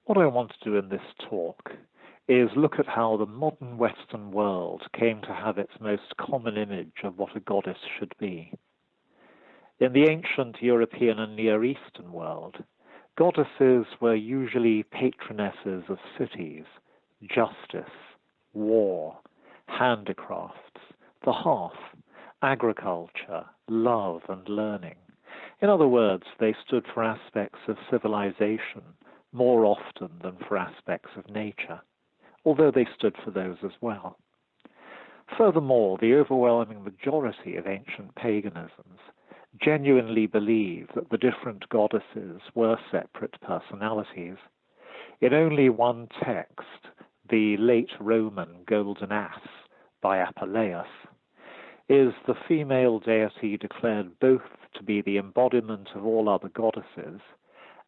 What I want to do in this talk is look at how the modern Western world came to have its most common image of what a goddess should be. In the ancient European and Near Eastern world, goddesses were usually patronesses of cities, justice, war, handicrafts, the hearth, agriculture, love, and learning. In other words, they stood for aspects of civilization more often than for aspects of nature, although they stood for those as well. Furthermore, the overwhelming majority of ancient paganisms genuinely believed that the different goddesses were separate personalities. In only one text, the late Roman Golden Ass by Apuleius, is the female deity declared both to be the embodiment of all other goddesses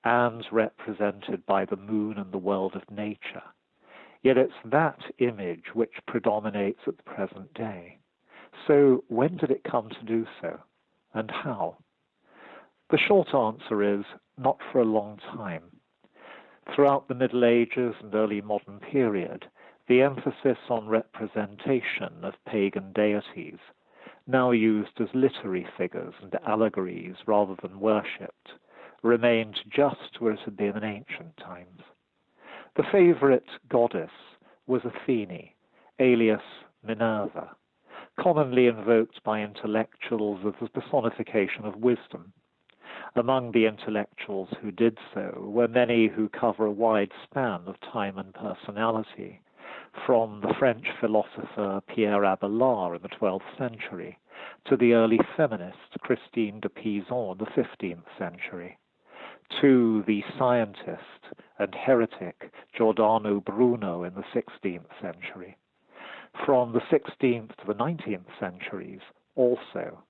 and represented by the moon and the world of nature. Yet it's that image which predominates at the present day. So when did it come to do so, and how? The short answer is, not for a long time. Throughout the Middle Ages and early modern period, the emphasis on representation of pagan deities, now used as literary figures and allegories rather than worshipped, remained just where it had been in ancient times. The favorite goddess was Athene, alias Minerva, commonly invoked by intellectuals as the personification of wisdom. Among the intellectuals who did so were many who cover a wide span of time and personality, from the French philosopher Pierre Abelard in the 12th century to the early feminist Christine de Pizan in the 15th century, to the scientist and heretic Giordano Bruno in the 16th century. From the 16th to the 19th centuries also,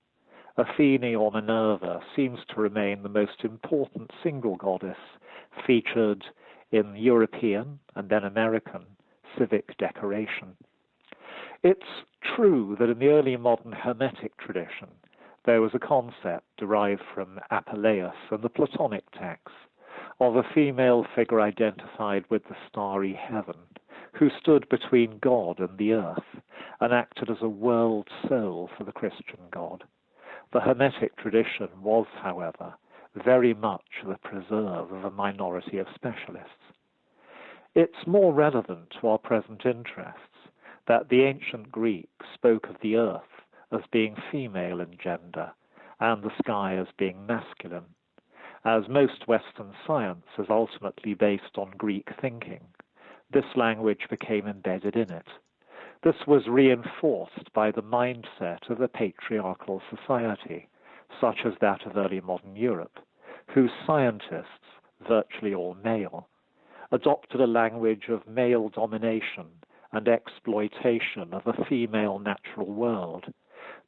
Athene or Minerva seems to remain the most important single goddess featured in European and then American civic decoration. It's true that in the early modern Hermetic tradition, there was a concept derived from Apuleius and the Platonic texts of a female figure identified with the starry heaven, who stood between God and the earth and acted as a world soul for the Christian God. The Hermetic tradition was, however, very much the preserve of a minority of specialists. It's more relevant to our present interests that the ancient Greeks spoke of the earth as being female in gender and the sky as being masculine. As most Western science is ultimately based on Greek thinking, this language became embedded in it. This was reinforced by the mindset of a patriarchal society, such as that of early modern Europe, whose scientists, virtually all male, adopted a language of male domination and exploitation of a female natural world.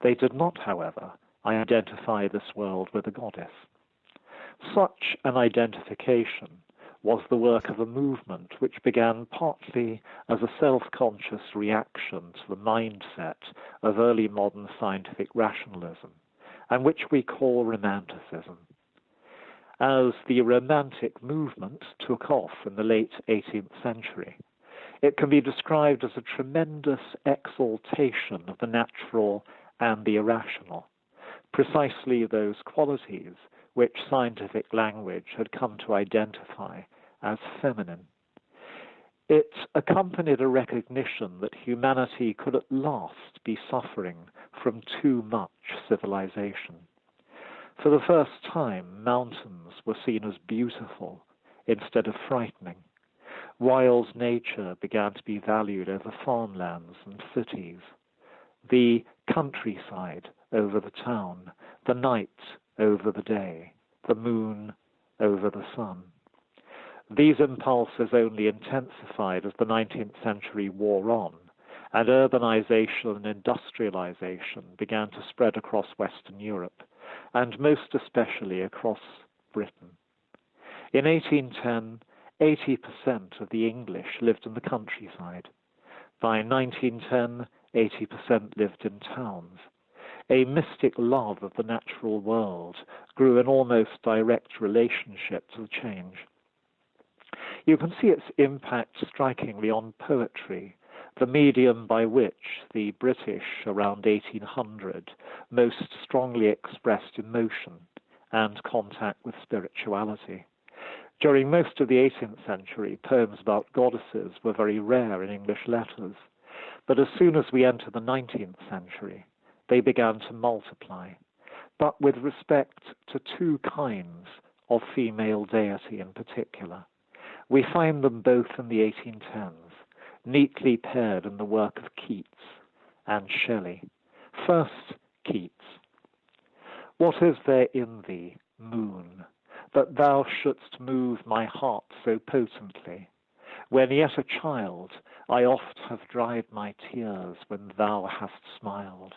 They did not, however, identify this world with a goddess. Such an identification was the work of a movement which began partly as a self-conscious reaction to the mindset of early modern scientific rationalism, and which we call Romanticism. As the Romantic movement took off in the late 18th century, it can be described as a tremendous exaltation of the natural and the irrational, precisely those qualities which scientific language had come to identify as feminine. It accompanied a recognition that humanity could at last be suffering from too much civilization. For the first time, mountains were seen as beautiful instead of frightening. Wild nature began to be valued over farmlands and cities. The countryside over the town, the night over the day, the moon over the sun. These impulses only intensified as the 19th century wore on, and urbanization and industrialization began to spread across Western Europe, and most especially across Britain. In 1810, 80% of the English lived in the countryside. By 1910, 80% lived in towns. A mystic love of the natural world grew in almost direct relationship to the change. You can see its impact strikingly on poetry, the medium by which the British around 1800 most strongly expressed emotion and contact with spirituality. During most of the 18th century, poems about goddesses were very rare in English letters, but as soon as we enter the 19th century, they began to multiply, but with respect to two kinds of female deity in particular. We find them both in the 1810s, neatly paired in the work of Keats and Shelley. First, Keats. What is there in thee, moon, that thou shouldst move my heart so potently? When yet a child, I oft have dried my tears when thou hast smiled.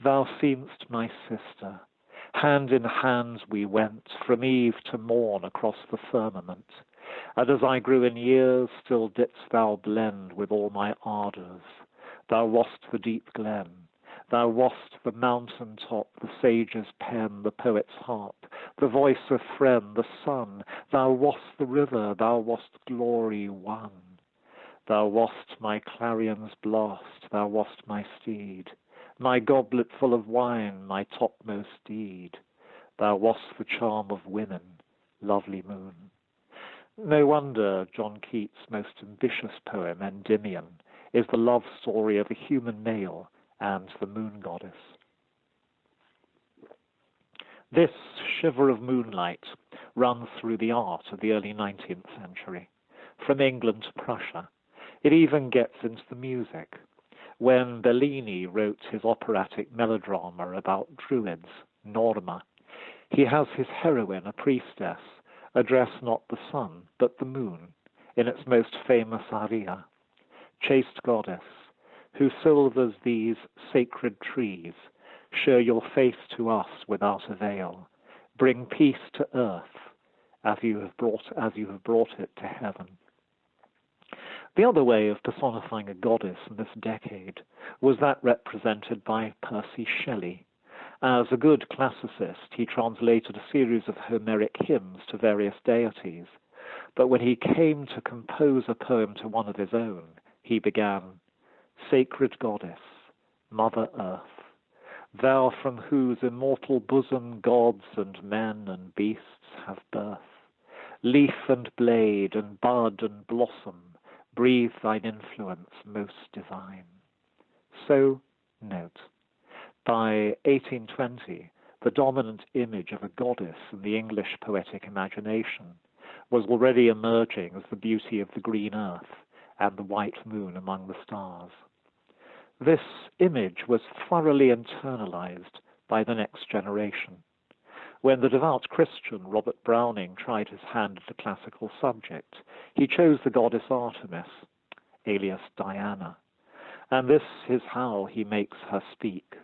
Thou seem'st my sister. Hand in hand we went from eve to morn across the firmament, and as I grew in years, still didst thou blend with all my ardours. Thou wast the deep glen, thou wast the mountain top, the sage's pen, the poet's harp, the voice of friend, the sun. Thou wast the river, thou wast glory won. Thou wast my clarion's blast, thou wast my steed, my goblet full of wine, my topmost deed. Thou wast the charm of women, lovely moon. No wonder John Keats' most ambitious poem, Endymion, is the love story of a human male and the moon goddess. This shiver of moonlight runs through the art of the early 19th century, from England to Prussia. It even gets into the music. When Bellini wrote his operatic melodrama about druids, Norma, he has his heroine, a priestess, address not the sun, but the moon, in its most famous aria. Chaste goddess, who silvers these sacred trees, show your face to us without a veil. Bring peace to earth, as you have brought it to heaven. The other way of personifying a goddess in this decade was that represented by Percy Shelley. As a good classicist, he translated a series of Homeric hymns to various deities, but when he came to compose a poem to one of his own, he began, "Sacred goddess, Mother Earth, thou from whose immortal bosom gods and men and beasts have birth, leaf and blade and bud and blossom, breathe thine influence most divine." So, note, by 1820, the dominant image of a goddess in the English poetic imagination was already emerging as the beauty of the green earth and the white moon among the stars. This image was thoroughly internalized by the next generation. When the devout Christian Robert Browning tried his hand at a classical subject, he chose the goddess Artemis, alias Diana, and this is how he makes her speak.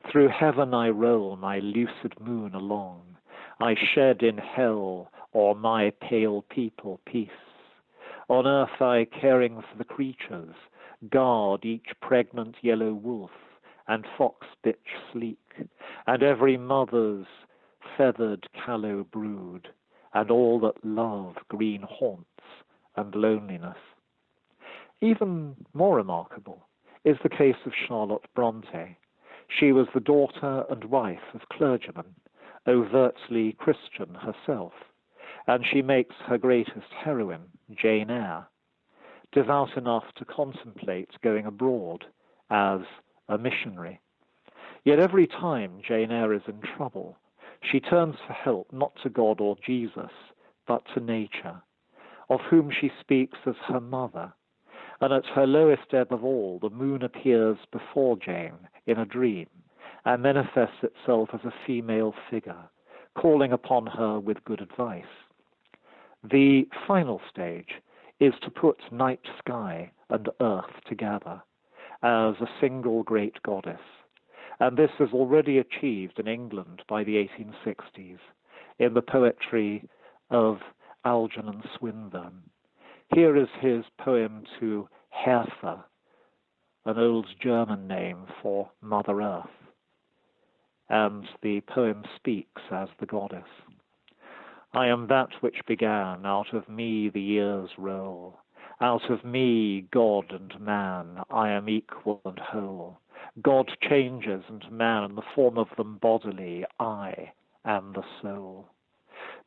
"Through heaven I roll my lucid moon along, I shed in hell o'er my pale people peace. On earth I, caring for the creatures, guard each pregnant yellow wolf and fox bitch sleek, and every mother's feathered callow brood, and all that love green haunts and loneliness." Even more remarkable is the case of Charlotte Bronte. She was the daughter and wife of clergymen, overtly Christian herself, and she makes her greatest heroine, Jane Eyre, devout enough to contemplate going abroad as a missionary. Yet every time Jane Eyre is in trouble, she turns for help not to God or Jesus, but to nature, of whom she speaks as her mother. And at her lowest ebb of all, the moon appears before Jane in a dream and manifests itself as a female figure, calling upon her with good advice. The final stage is to put night sky and earth together as a single great goddess, and this is already achieved in England by the 1860s in the poetry of Algernon Swinburne. Here is his poem to Hertha, an old German name for Mother Earth, and the poem speaks as the goddess. I am that which began, out of me the years roll. Out of me, God and man, I am equal and whole. God changes, and man, the form of them bodily, I am the soul.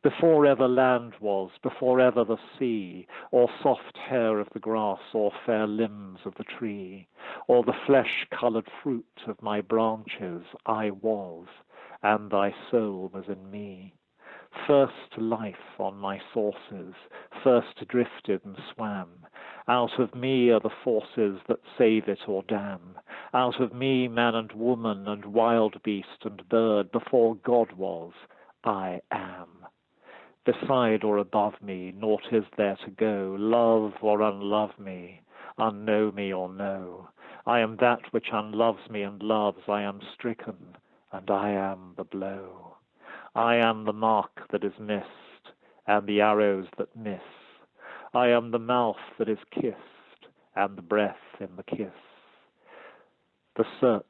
Before ever land was, before ever the sea, or soft hair of the grass, or fair limbs of the tree, or the flesh-coloured fruit of my branches, I was, and thy soul was in me. First life on my sources, first drifted and swam. Out of me are the forces that save it or damn. Out of me man and woman and wild beast and bird, before God was, I am. Beside or above me, naught is there to go, love or unlove me, unknow me or know. I am that which unloves me and loves, I am stricken, and I am the blow. I am the mark that is missed, and the arrows that miss. I am the mouth that is kissed, and the breath in the kiss. The search,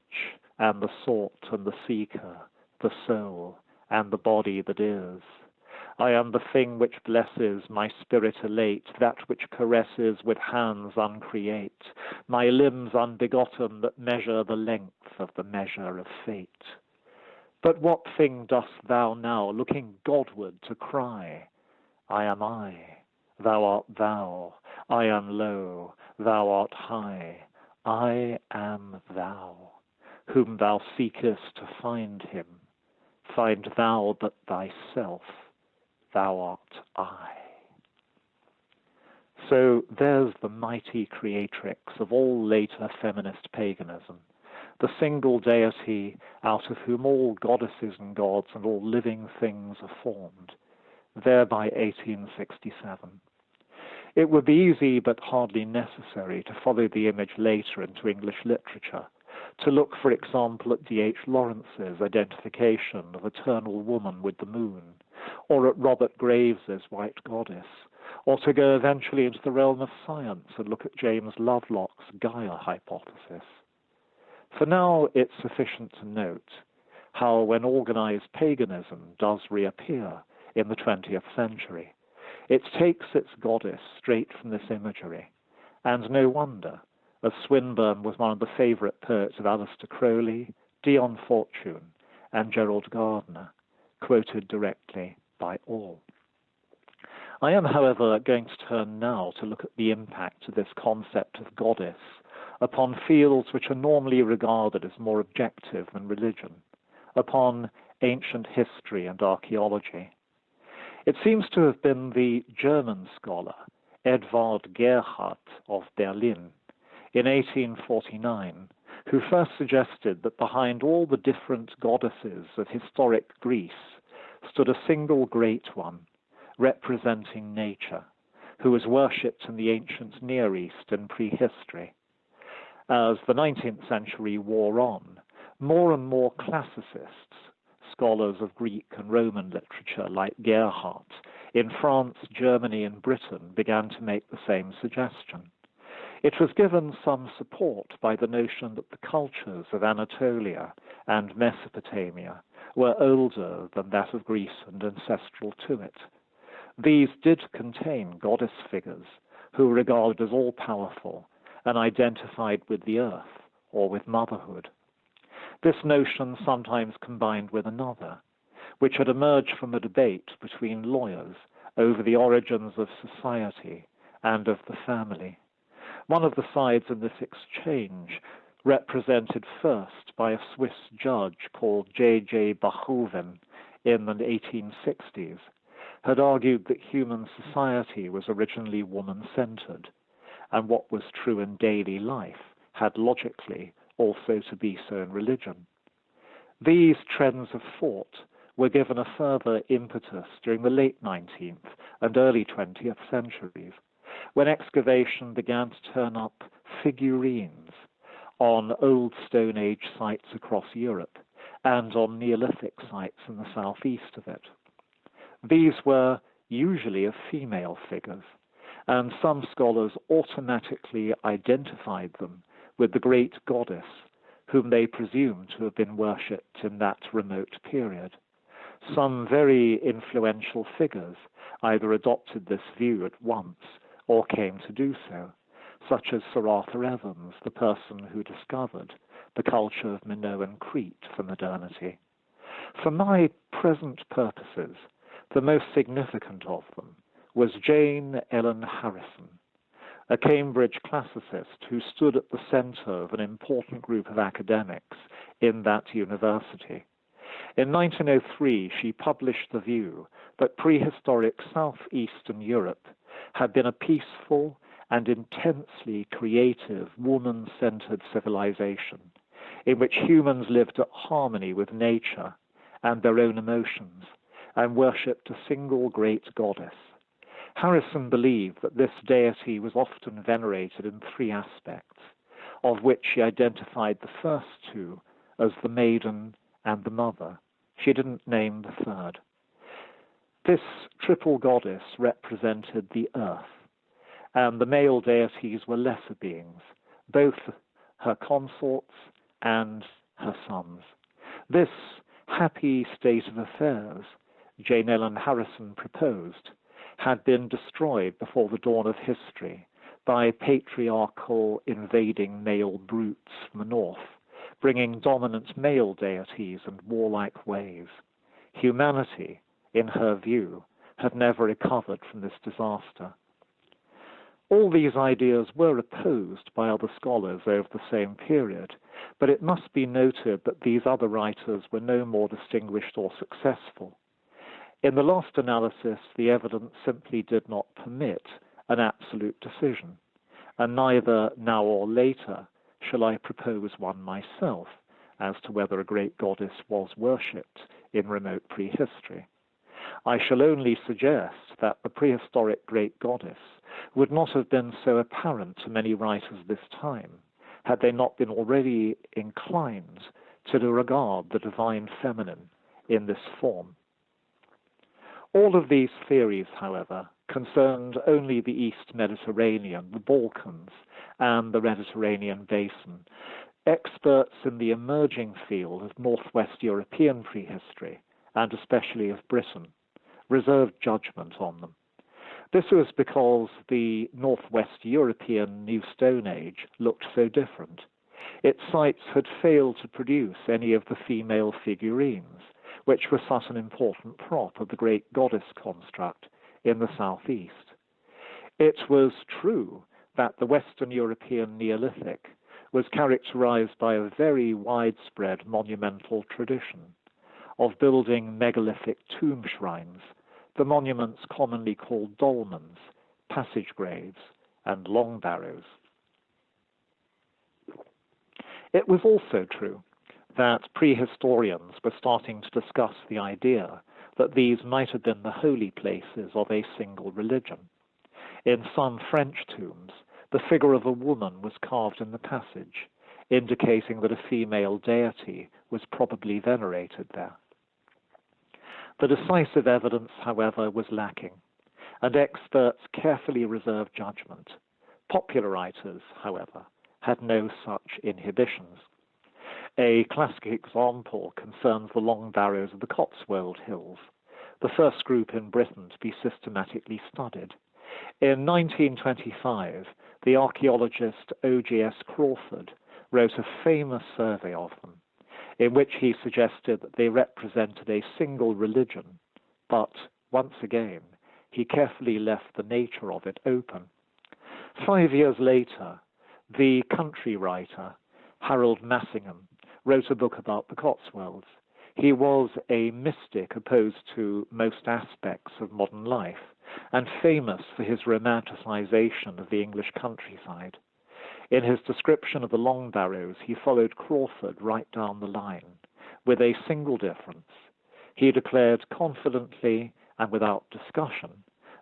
and the sought, and the seeker, the soul, and the body that is. I am the thing which blesses, my spirit elate, that which caresses with hands uncreate, my limbs unbegotten that measure the length of the measure of fate. But what thing dost thou now, looking Godward, to cry? I am I, thou art thou, I am low, thou art high, I am thou, whom thou seekest to find him. Find thou but thyself, thou art I. So there's the mighty creatrix of all later feminist paganism, the single deity out of whom all goddesses and gods and all living things are formed, there by 1867. It would be easy but hardly necessary to follow the image later into English literature, to look, for example, at D.H. Lawrence's identification of Eternal Woman with the moon, or at Robert Graves's White Goddess, or to go eventually into the realm of science and look at James Lovelock's Gaia hypothesis. For now, it's sufficient to note how, when organized paganism does reappear in the 20th century, it takes its goddess straight from this imagery, and no wonder, as Swinburne was one of the favorite poets of Aleister Crowley, Dion Fortune, and Gerald Gardner, quoted directly by all. I am, however, going to turn now to look at the impact of this concept of goddess upon fields which are normally regarded as more objective than religion, upon ancient history and archaeology. It seems to have been the German scholar Edward Gerhardt of Berlin in 1849 who first suggested that behind all the different goddesses of historic Greece stood a single great one, representing nature, who was worshipped in the ancient Near East in prehistory. As the 19th century wore on, more and more classicists, scholars of Greek and Roman literature like Gerhardt, in France, Germany, and Britain began to make the same suggestion. It was given some support by the notion that the cultures of Anatolia and Mesopotamia were older than that of Greece and ancestral to it. These did contain goddess figures who were regarded as all-powerful and identified with the earth or with motherhood. This notion sometimes combined with another, which had emerged from a debate between lawyers over the origins of society and of the family. One of the sides in this exchange, represented first by a Swiss judge called J.J. Bachoven in the 1860s, had argued that human society was originally woman-centered, and what was true in daily life had logically also to be so in religion. These trends of thought were given a further impetus during the late 19th and early 20th centuries, when excavation began to turn up figurines on old Stone Age sites across Europe and on Neolithic sites in the southeast of it. These were usually of female figures, and some scholars automatically identified them with the great goddess whom they presumed to have been worshipped in that remote period. Some very influential figures either adopted this view at once or came to do so, such as Sir Arthur Evans, the person who discovered the culture of Minoan Crete for modernity. For my present purposes, the most significant of them was Jane Ellen Harrison, a Cambridge classicist who stood at the center of an important group of academics in that university. In 1903, she published the view that prehistoric southeastern Europe had been a peaceful and intensely creative, woman-centered civilization in which humans lived at harmony with nature and their own emotions and worshipped a single great goddess. Harrison believed that this deity was often venerated in three aspects, of which she identified the first two as the maiden and the mother. She didn't name the third. This triple goddess represented the earth, and the male deities were lesser beings, both her consorts and her sons. This happy state of affairs, Jane Ellen Harrison proposed, had been destroyed before the dawn of history by patriarchal invading male brutes from the north, bringing dominant male deities and warlike ways. Humanity, in her view, had never recovered from this disaster. All these ideas were opposed by other scholars over the same period, but it must be noted that these other writers were no more distinguished or successful. In the last analysis, the evidence simply did not permit an absolute decision, and neither now or later shall I propose one myself as to whether a great goddess was worshipped in remote prehistory. I shall only suggest that the prehistoric great goddess would not have been so apparent to many writers of this time had they not been already inclined to regard the divine feminine in this form. All of these theories, however, concerned only the East Mediterranean, the Balkans, and the Mediterranean basin. Experts in the emerging field of Northwest European prehistory, and especially of Britain, reserved judgment on them. This was because the Northwest European New Stone Age looked so different. Its sites had failed to produce any of the female figurines, which were such an important prop of the great goddess construct in the southeast. It was true that the Western European Neolithic was characterized by a very widespread monumental tradition of building megalithic tomb shrines, the monuments commonly called dolmens, passage graves, and long barrows. It was also true that prehistorians were starting to discuss the idea that these might have been the holy places of a single religion. In some French tombs, the figure of a woman was carved in the passage, indicating that a female deity was probably venerated there. The decisive evidence, however, was lacking, and experts carefully reserved judgment. Popular writers, however, had no such inhibitions. A classic example concerns the long barrows of the Cotswold Hills, the first group in Britain to be systematically studied. In 1925, the archaeologist O.G.S. Crawford wrote a famous survey of them, in which he suggested that they represented a single religion, but, once again, he carefully left the nature of it open. 5 years later, the country writer Harold Massingham wrote a book about the Cotswolds. He was a mystic opposed to most aspects of modern life, and famous for his romanticization of the English countryside. In his description of the Long Barrows, he followed Crawford right down the line, with a single difference. He declared confidently and without discussion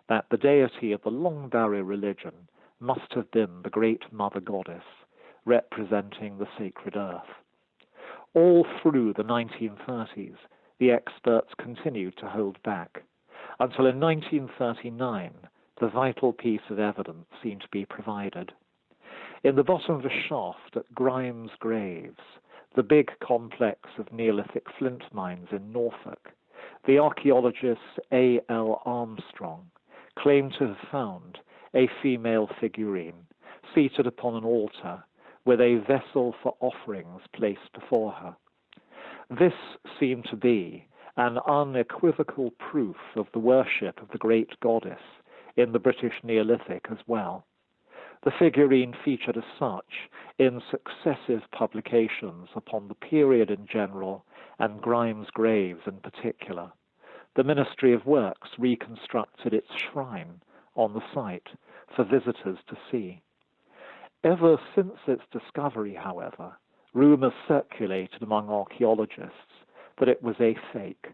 that the deity of the Long Barrow religion must have been the great mother goddess, representing the sacred earth. All through the 1930s, the experts continued to hold back, until in 1939, the vital piece of evidence seemed to be provided. In the bottom of a shaft at Grimes Graves, the big complex of Neolithic flint mines in Norfolk, the archaeologist A.L. Armstrong claimed to have found a female figurine seated upon an altar with a vessel for offerings placed before her. This seemed to be an unequivocal proof of the worship of the great goddess in the British Neolithic as well. The figurine featured as such in successive publications upon the period in general and Grimes' graves in particular. The Ministry of Works reconstructed its shrine on the site for visitors to see. Ever since its discovery, however, rumors circulated among archaeologists that it was a fake.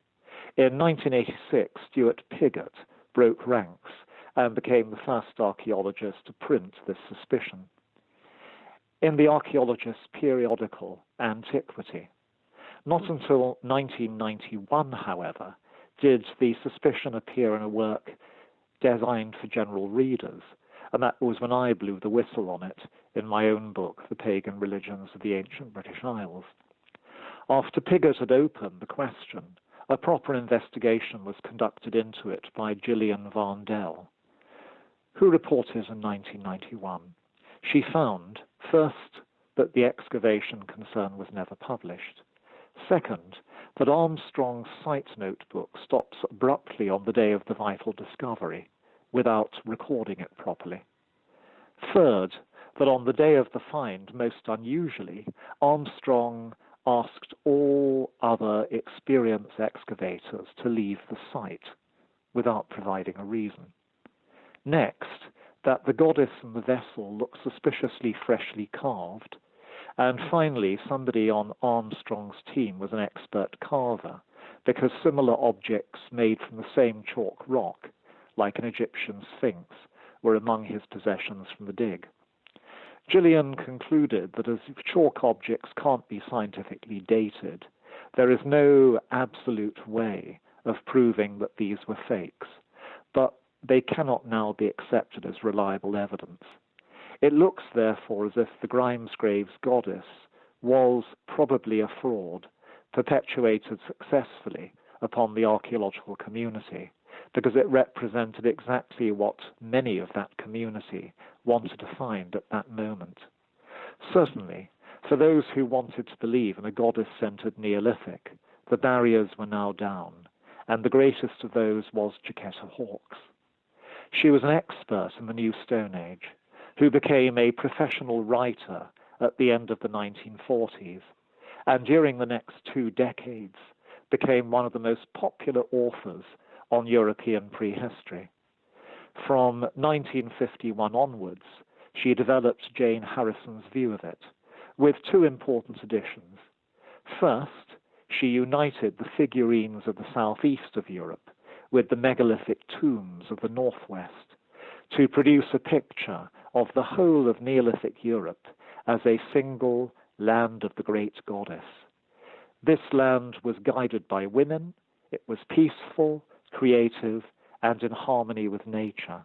In 1986, Stuart Piggott broke ranks and became the first archaeologist to print this suspicion. In the archaeologist's periodical Antiquity, not until 1991, however, did the suspicion appear in a work designed for general readers, and that was when I blew the whistle on it in my own book, The Pagan Religions of the Ancient British Isles. After Piggott had opened the question, a proper investigation was conducted into it by Gillian Varndell, who reported in 1991. She found, first, that the excavation concern was never published. Second, that Armstrong's site notebook stops abruptly on the day of the vital discovery, without recording it properly. Third, that on the day of the find, most unusually, Armstrong asked all other experienced excavators to leave the site without providing a reason. Next, that the goddess and the vessel looked suspiciously freshly carved. And finally, somebody on Armstrong's team was an expert carver, because similar objects made from the same chalk rock, like an Egyptian sphinx, were among his possessions from the dig. Gillian concluded that as chalk objects can't be scientifically dated, there is no absolute way of proving that these were fakes, but they cannot now be accepted as reliable evidence. It looks, therefore, as if the Grimes Graves goddess was probably a fraud, perpetuated successfully upon the archaeological community, because it represented exactly what many of that community wanted to find at that moment. Certainly, for those who wanted to believe in a goddess-centered Neolithic, the barriers were now down, and the greatest of those was Jacquetta Hawkes. She was an expert in the New Stone Age, who became a professional writer at the end of the 1940s, and during the next 2 decades became one of the most popular authors on European prehistory. From 1951 onwards, she developed Jane Harrison's view of it, with 2 important additions. First, she united the figurines of the southeast of Europe with the megalithic tombs of the northwest to produce a picture of the whole of Neolithic Europe as a single land of the great goddess. This land was guided by women, it was peaceful, creative, and in harmony with nature.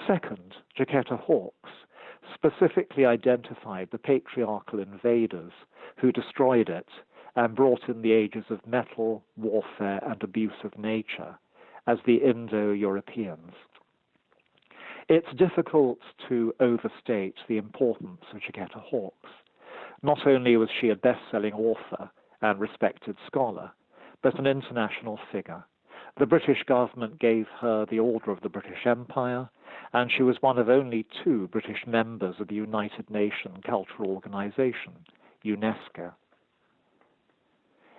Second, Jacquetta Hawkes specifically identified the patriarchal invaders who destroyed it and brought in the ages of metal, warfare, and abuse of nature as the Indo-Europeans. It's difficult to overstate the importance of Jacquetta Hawkes. Not only was she a best-selling author and respected scholar, but an international figure. The British government gave her the Order of the British Empire, and she was one of only 2 British members of the United Nations Cultural Organization, UNESCO.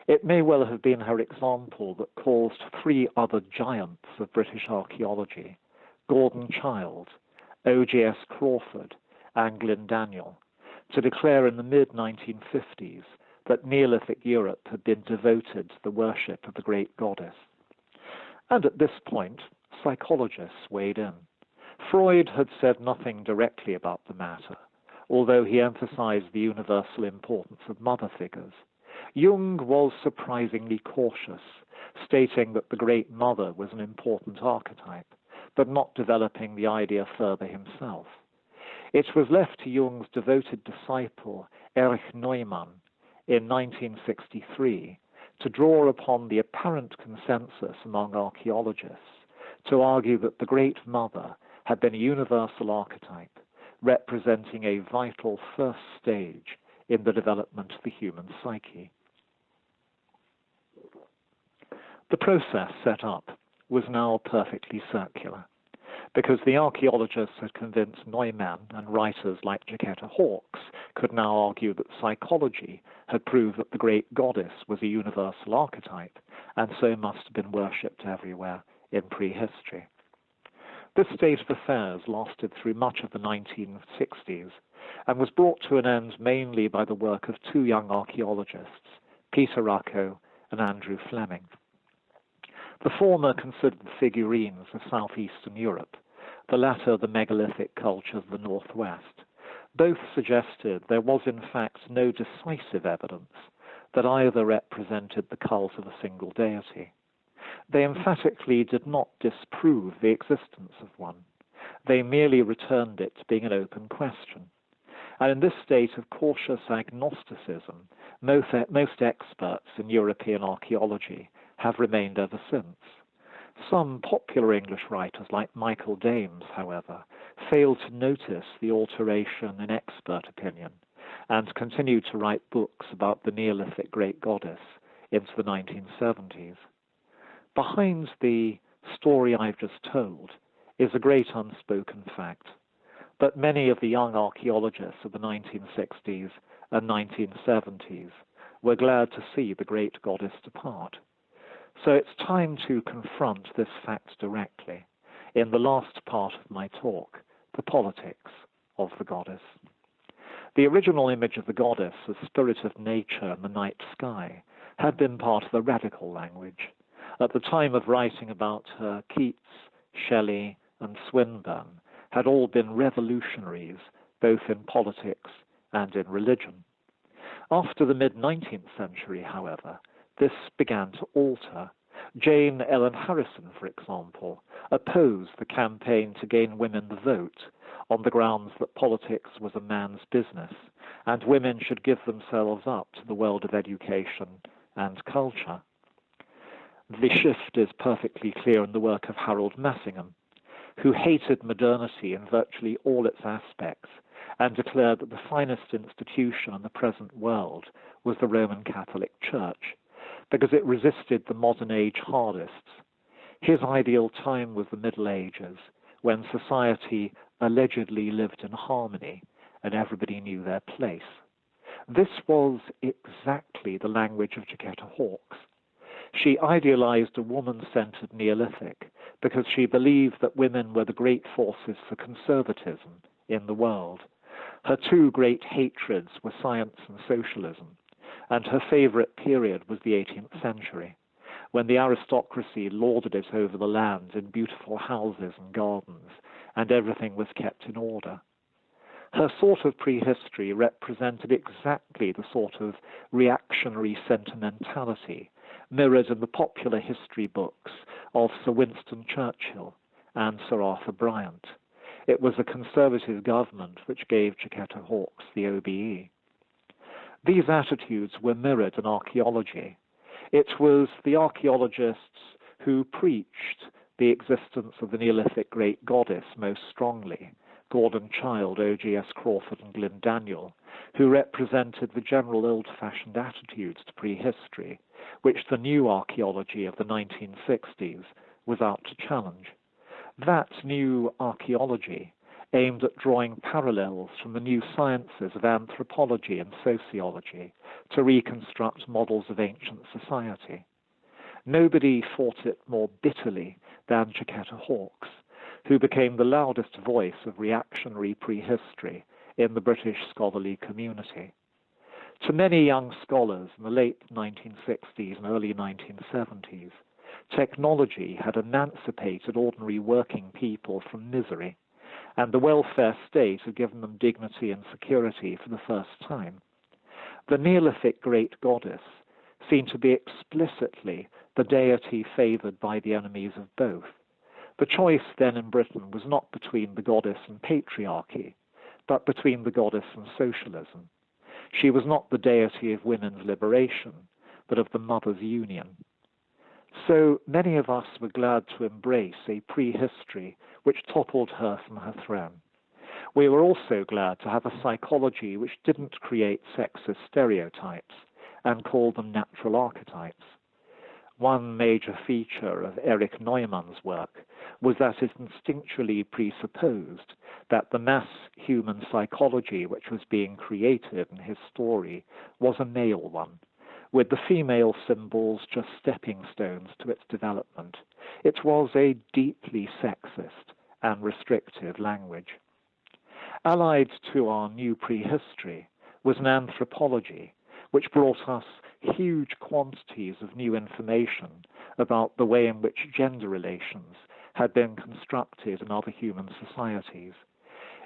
It may well have been her example that caused 3 other giants of British archaeology, Gordon Childe, O.G.S. Crawford, and Glyn Daniel, to declare in the mid-1950s that Neolithic Europe had been devoted to the worship of the great goddess. And at this point, psychologists weighed in. Freud had said nothing directly about the matter, although he emphasized the universal importance of mother figures. Jung was surprisingly cautious, stating that the Great Mother was an important archetype, but not developing the idea further himself. It was left to Jung's devoted disciple, Erich Neumann, in 1963, to draw upon the apparent consensus among archaeologists to argue that the Great Mother had been a universal archetype, representing a vital first stage in the development of the human psyche. The process set up was now perfectly circular, because the archaeologists had convinced Neumann and writers like Jacquetta Hawkes could now argue that psychology had proved that the great goddess was a universal archetype, and so must have been worshipped everywhere in prehistory. This state of affairs lasted through much of the 1960s, and was brought to an end mainly by the work of two young archaeologists, Peter Racco and Andrew Fleming. The former considered the figurines of southeastern Europe, the latter the megalithic culture of the northwest. Both suggested there was in fact no decisive evidence that either represented the cult of a single deity. They emphatically did not disprove the existence of one. They merely returned it to being an open question. And in this state of cautious agnosticism, most experts in European archaeology have remained ever since. Some popular English writers, like Michael Dames, however, failed to notice the alteration in expert opinion and continued to write books about the Neolithic great goddess into the 1970s. Behind the story I've just told is a great unspoken fact that many of the young archaeologists of the 1960s and 1970s were glad to see the great goddess depart. So it's time to confront this fact directly in the last part of my talk, the politics of the goddess. The original image of the goddess as spirit of nature in the night sky had been part of the radical language. At the time of writing about her, Keats, Shelley, and Swinburne had all been revolutionaries, both in politics and in religion. After the mid-19th century, however, this began to alter. Jane Ellen Harrison, for example, opposed the campaign to gain women the vote on the grounds that politics was a man's business and women should give themselves up to the world of education and culture. The shift is perfectly clear in the work of Harold Massingham, who hated modernity in virtually all its aspects and declared that the finest institution in the present world was the Roman Catholic Church, because it resisted the modern age hardists. His ideal time was the Middle Ages, when society allegedly lived in harmony and everybody knew their place. This was exactly the language of Jacquetta Hawkes. She idealized a woman-centered Neolithic because she believed that women were the great forces for conservatism in the world. Her two great hatreds were science and socialism, and her favorite period was the 18th century, when the aristocracy lorded it over the land in beautiful houses and gardens, and everything was kept in order. Her sort of prehistory represented exactly the sort of reactionary sentimentality mirrored in the popular history books of Sir Winston Churchill and Sir Arthur Bryant. It was a conservative government which gave Jacquetta Hawkes the OBE. These attitudes were mirrored in archaeology. It was the archaeologists who preached the existence of the Neolithic great goddess most strongly, Gordon Childe, O.G.S. Crawford, and Glyn Daniel, who represented the general old-fashioned attitudes to prehistory, which the new archaeology of the 1960s was out to challenge. That new archaeology aimed at drawing parallels from the new sciences of anthropology and sociology to reconstruct models of ancient society. Nobody fought it more bitterly than Jacquetta Hawkes, who became the loudest voice of reactionary prehistory in the British scholarly community. To many young scholars in the late 1960s and early 1970s, technology had emancipated ordinary working people from misery, and the welfare state had given them dignity and security for the first time. The Neolithic great goddess seemed to be explicitly the deity favored by the enemies of both. The choice then in Britain was not between the goddess and patriarchy, but between the goddess and socialism. She was not the deity of women's liberation, but of the mother's union. So many of us were glad to embrace a prehistory which toppled her from her throne. We were also glad to have a psychology which didn't create sexist stereotypes and called them natural archetypes. One major feature of Erich Neumann's work was that it instinctually presupposed that the mass human psychology which was being created in his story was a male one, with the female symbols just stepping stones to its development. It was a deeply sexist and restrictive language. Allied to our new prehistory was an anthropology which brought us huge quantities of new information about the way in which gender relations had been constructed in other human societies.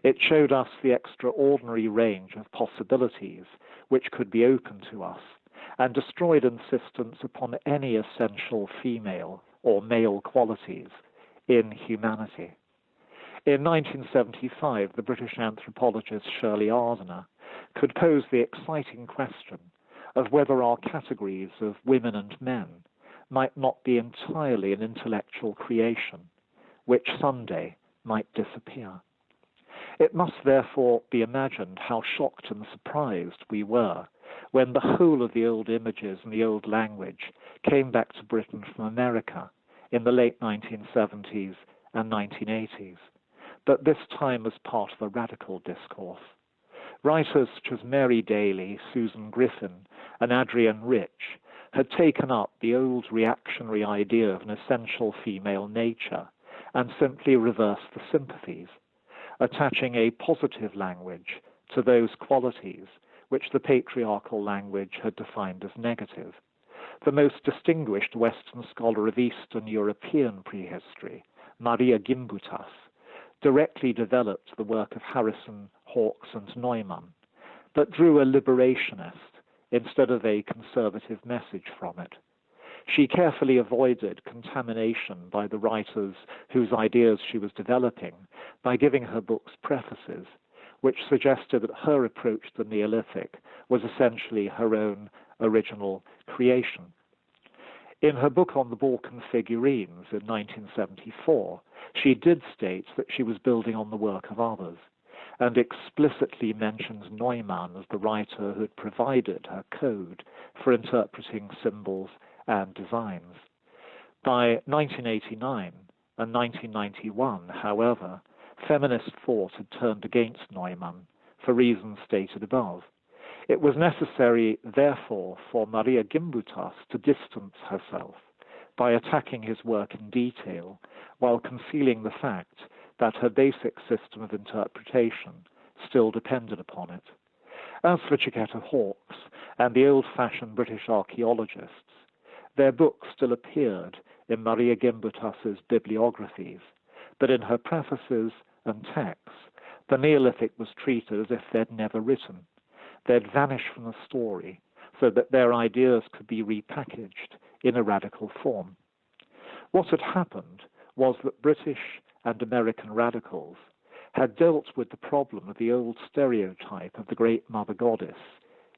It showed us the extraordinary range of possibilities which could be open to us, and destroyed insistence upon any essential female or male qualities in humanity. In 1975, the British anthropologist Shirley Ardiner could pose the exciting question of whether our categories of women and men might not be entirely an intellectual creation, which someday might disappear. It must therefore be imagined how shocked and surprised we were when the whole of the old images and the old language came back to Britain from America in the late 1970s and 1980s, but this time as part of a radical discourse. Writers such as Mary Daly, Susan Griffin, and Adrienne Rich had taken up the old reactionary idea of an essential female nature and simply reversed the sympathies, attaching a positive language to those qualities which the patriarchal language had defined as negative. The most distinguished Western scholar of Eastern European prehistory, Maria Gimbutas, directly developed the work of Harrison, Hawkes, and Neumann, but drew a liberationist instead of a conservative message from it. She carefully avoided contamination by the writers whose ideas she was developing by giving her books prefaces, which suggested that her approach to the Neolithic was essentially her own original creation. In her book on the Balkan figurines in 1974, she did state that she was building on the work of others, and explicitly mentions Neumann as the writer who had provided her code for interpreting symbols and designs. By 1989 and 1991, however, feminist thought had turned against Neumann for reasons stated above. It was necessary, therefore, for Maria Gimbutas to distance herself by attacking his work in detail while concealing the fact that her basic system of interpretation still depended upon it. As for Chiquetta Hawkes and the old-fashioned British archaeologists, their books still appeared in Maria Gimbutas's bibliographies, but in her prefaces and texts, the Neolithic was treated as if they'd never written. They'd vanished from the story so that their ideas could be repackaged in a radical form. What had happened was that British and American radicals had dealt with the problem of the old stereotype of the great mother goddess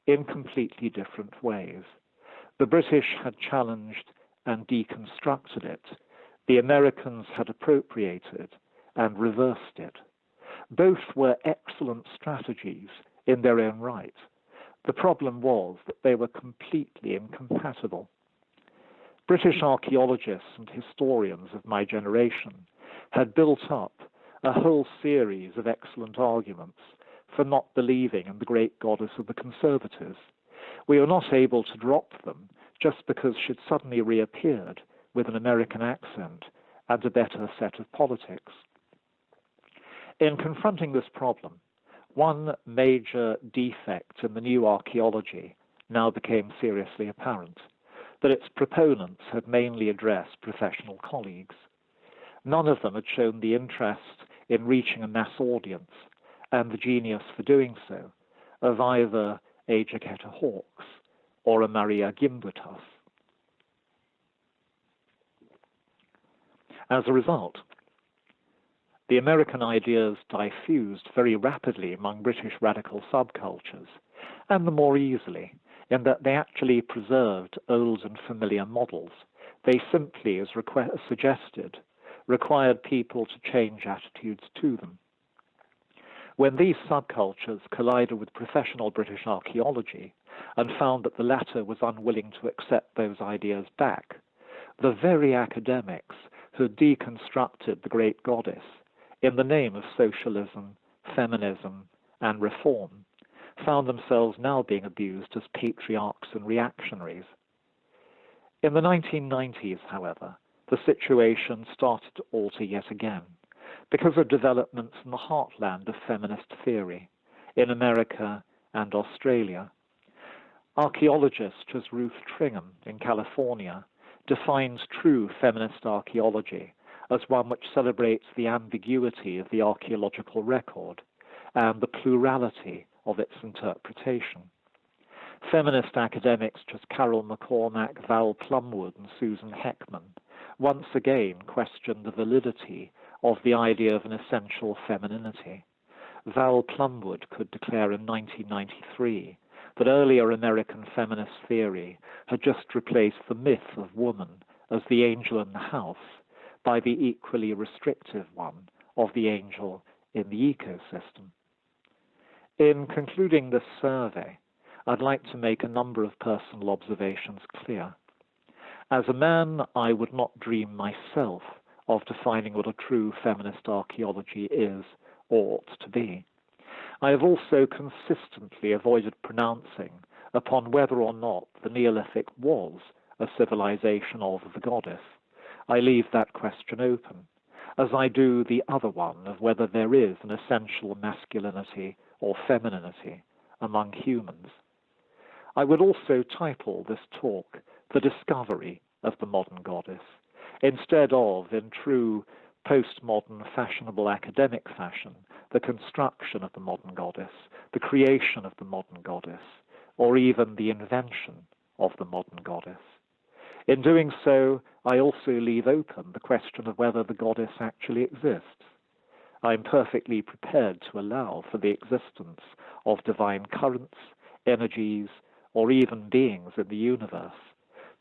in completely different ways. The British had challenged and deconstructed it. The Americans had appropriated and reversed it. Both were excellent strategies in their own right. The problem was that they were completely incompatible. British archaeologists and historians of my generation had built up a whole series of excellent arguments for not believing in the great goddess of the conservatives. We were not able to drop them just because she'd suddenly reappeared with an American accent and a better set of politics. In confronting this problem, one major defect in the new archaeology now became seriously apparent, that its proponents had mainly addressed professional colleagues. None of them had shown the interest in reaching a mass audience and the genius for doing so of either a Chiquetta Hawkes or a Maria Gimbutas. As a result, the American ideas diffused very rapidly among British radical subcultures, and the more easily in that they actually preserved old and familiar models. They simply, as suggested, required people to change attitudes to them. When these subcultures collided with professional British archaeology and found that the latter was unwilling to accept those ideas back, the very academics who deconstructed the great goddess in the name of socialism, feminism, and reform found themselves now being abused as patriarchs and reactionaries. In the 1990s, however, the situation started to alter yet again because of developments in the heartland of feminist theory in America and Australia. Archaeologists such as Ruth Tringham in California defines true feminist archaeology as one which celebrates the ambiguity of the archaeological record and the plurality of its interpretation. Feminist academics such as Carol McCormack, Val Plumwood, and Susan Heckman once again questioned the validity of the idea of an essential femininity. Val Plumwood could declare in 1993 that earlier American feminist theory had just replaced the myth of woman as the angel in the house by the equally restrictive one of the angel in the ecosystem. In concluding this survey, I'd like to make a number of personal observations clear. As a man, I would not dream myself of defining what a true feminist archaeology is or ought to be. I have also consistently avoided pronouncing upon whether or not the Neolithic was a civilization of the goddess. I leave that question open, as I do the other one of whether there is an essential masculinity or femininity among humans. I would also title this talk The Discovery of the Modern Goddess, instead of, in true postmodern fashionable academic fashion, the construction of the modern goddess, the creation of the modern goddess, or even the invention of the modern goddess. In doing so, I also leave open the question of whether the goddess actually exists. I am perfectly prepared to allow for the existence of divine currents, energies, or even beings in the universe,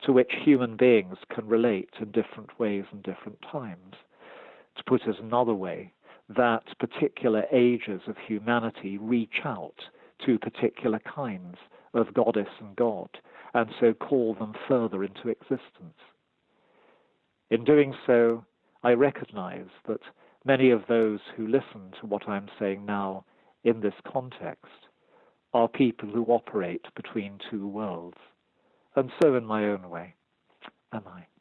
to which human beings can relate in different ways and different times. To put it another way, that particular ages of humanity reach out to particular kinds of goddess and god, and so call them further into existence. In doing so, I recognize that many of those who listen to what I'm saying now in this context are people who operate between two worlds, and so in my own way am I.